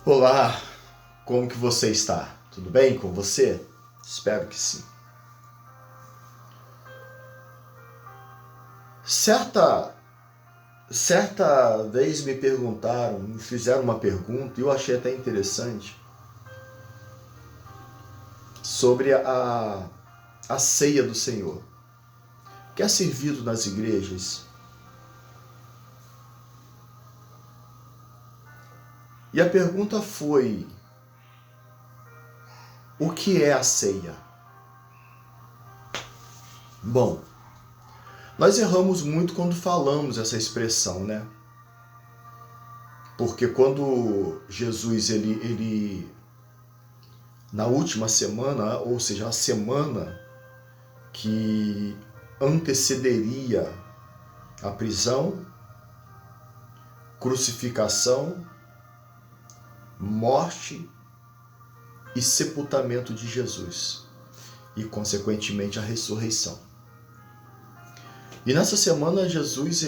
Olá, como que você está? Tudo bem com você? Espero que sim. Certa, certa vez me fizeram uma pergunta e eu achei até interessante sobre a ceia do Senhor, que é servido nas igrejas. E a pergunta foi: o que é a ceia? Bom, nós erramos muito quando falamos essa expressão, né? Porque quando Jesus ele na última semana, ou seja, a semana que antecederia a prisão, crucificação, morte e sepultamento de Jesus e, consequentemente, a ressurreição. E nessa semana, Jesus,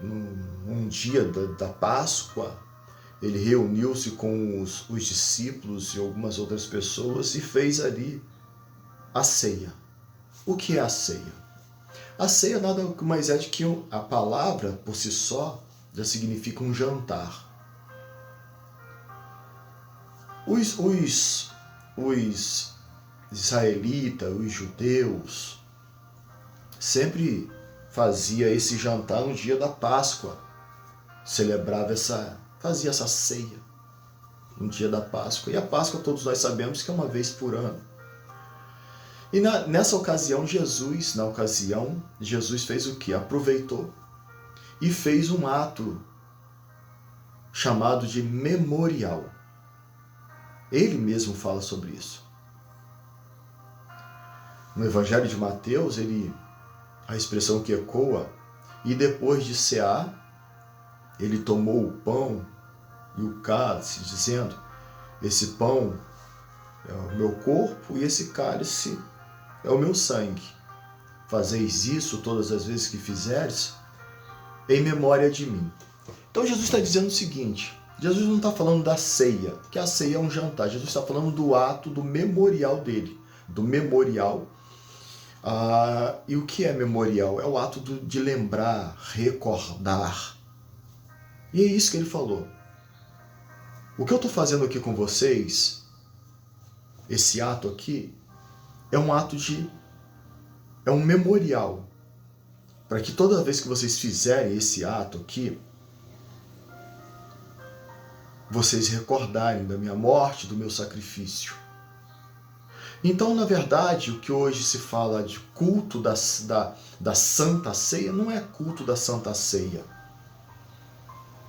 num dia da Páscoa, ele reuniu-se com os discípulos e algumas outras pessoas e fez ali a ceia. O que é a ceia? A ceia nada mais é do que a palavra, por si só, já significa um jantar. Os israelitas, os judeus, sempre fazia esse jantar no dia da Páscoa. Fazia essa ceia no dia da Páscoa. E a Páscoa todos nós sabemos que é uma vez por ano. E nessa ocasião, Jesus fez o quê? Aproveitou e fez um ato chamado de memorial. Ele mesmo fala sobre isso. No Evangelho de Mateus, a expressão que ecoa, e depois de cear, ele tomou o pão e o cálice, dizendo: esse pão é o meu corpo e esse cálice é o meu sangue. Fazeis isso todas as vezes que fizeres, em memória de mim. Então Jesus está dizendo o seguinte: Jesus não está falando da ceia, porque a ceia é um jantar. Jesus está falando do ato, do memorial dele, do memorial. E o que é memorial? É o ato de lembrar, recordar. E é isso que ele falou. O que eu estou fazendo aqui com vocês, esse ato aqui, é um memorial. Para que toda vez que vocês fizerem esse ato aqui, vocês recordarem da minha morte, do meu sacrifício. Então, na verdade, o que hoje se fala de culto da Santa Ceia não é culto da Santa Ceia.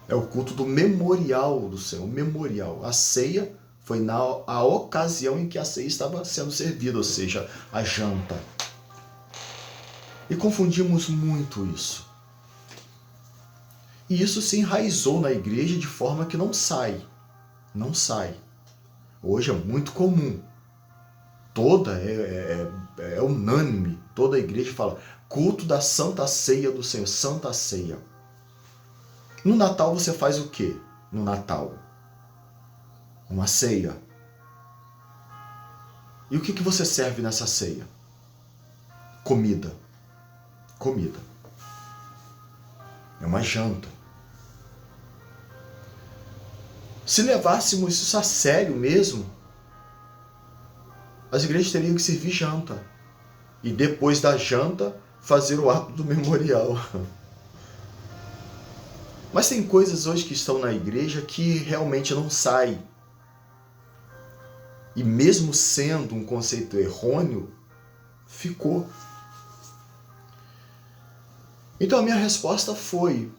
É o culto do memorial do Senhor, o memorial. A ceia foi a ocasião em que a ceia estava sendo servida, ou seja, a janta. E confundimos muito isso. E isso se enraizou na igreja de forma que não sai. Não sai. Hoje é muito comum. É unânime. Toda a igreja fala culto da Santa Ceia do Senhor, Santa Ceia. No Natal você faz o quê? No Natal? Uma ceia. E o que você serve nessa ceia? Comida. Comida. É uma janta. Se levássemos isso a sério mesmo, as igrejas teriam que servir janta. E depois da janta, fazer o ato do memorial. Mas tem coisas hoje que estão na igreja que realmente não saem. E mesmo sendo um conceito errôneo, ficou. Então a minha resposta foi: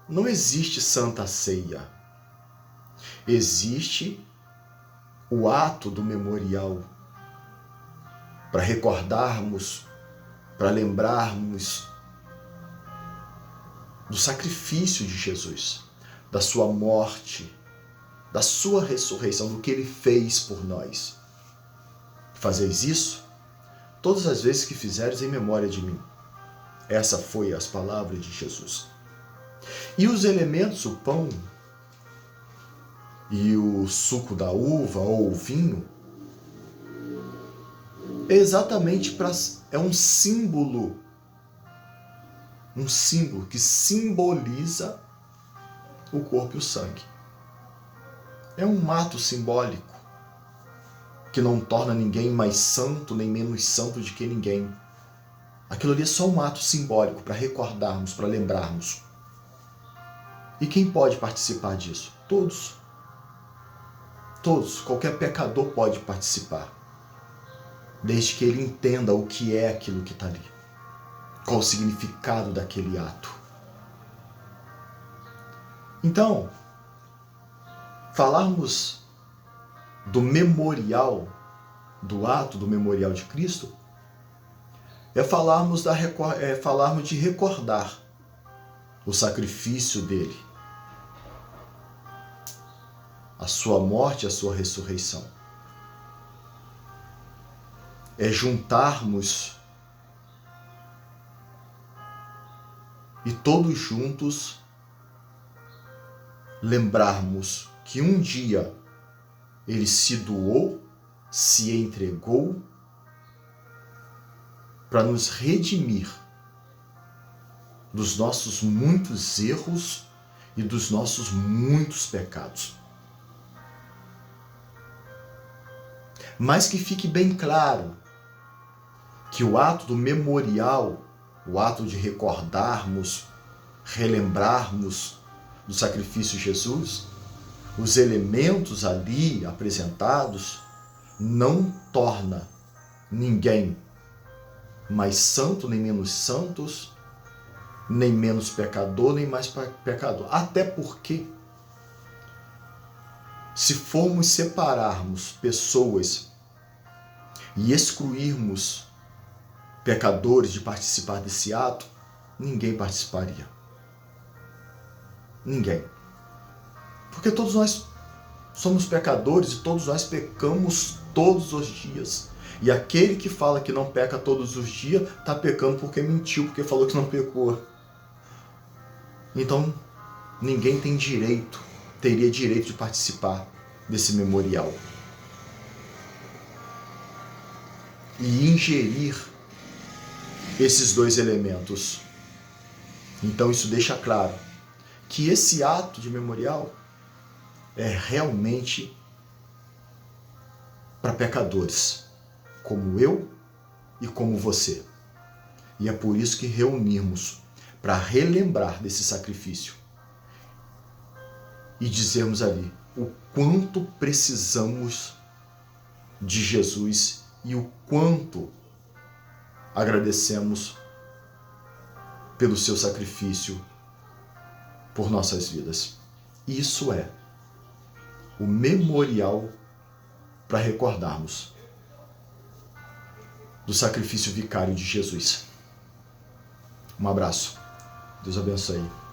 não existe Santa Ceia. Existe o ato do memorial para recordarmos, para lembrarmos do sacrifício de Jesus, da sua morte, da sua ressurreição, do que ele fez por nós. Fazeis isso todas as vezes que fizeres em memória de mim. Essa foi as palavras de Jesus. E os elementos, o pão, e o suco da uva ou o vinho, é exatamente um símbolo que simboliza o corpo e o sangue. É um ato simbólico que não torna ninguém mais santo nem menos santo de que ninguém. Aquilo ali é só um ato simbólico para recordarmos, para lembrarmos. E quem pode participar disso? Todos. Todos, qualquer pecador pode participar, desde que ele entenda o que é aquilo que está ali, qual o significado daquele ato. Então, falarmos do memorial, do ato do memorial de Cristo, é falarmos de recordar o sacrifício dele, a sua morte e a sua ressurreição. É juntarmos e todos juntos lembrarmos que um dia ele se doou, se entregou para nos redimir dos nossos muitos erros e dos nossos muitos pecados. Mas que fique bem claro que o ato do memorial, o ato de recordarmos, relembrarmos do sacrifício de Jesus, os elementos ali apresentados não torna ninguém mais santo, nem menos santos, nem menos pecador, nem mais pecador. Até porque, se formos separarmos pessoas e excluirmos pecadores de participar desse ato, ninguém participaria. Ninguém. Porque todos nós somos pecadores e todos nós pecamos todos os dias. E aquele que fala que não peca todos os dias, está pecando porque mentiu, porque falou que não pecou. Então, ninguém teria direito de participar desse memorial. E ingerir esses dois elementos. Então, isso deixa claro que esse ato de memorial é realmente para pecadores, como eu e como você. E é por isso que reunirmos para relembrar desse sacrifício e dizermos ali o quanto precisamos de Jesus e o quanto agradecemos pelo seu sacrifício por nossas vidas. Isso é o memorial para recordarmos do sacrifício vicário de Jesus. Um abraço. Deus abençoe.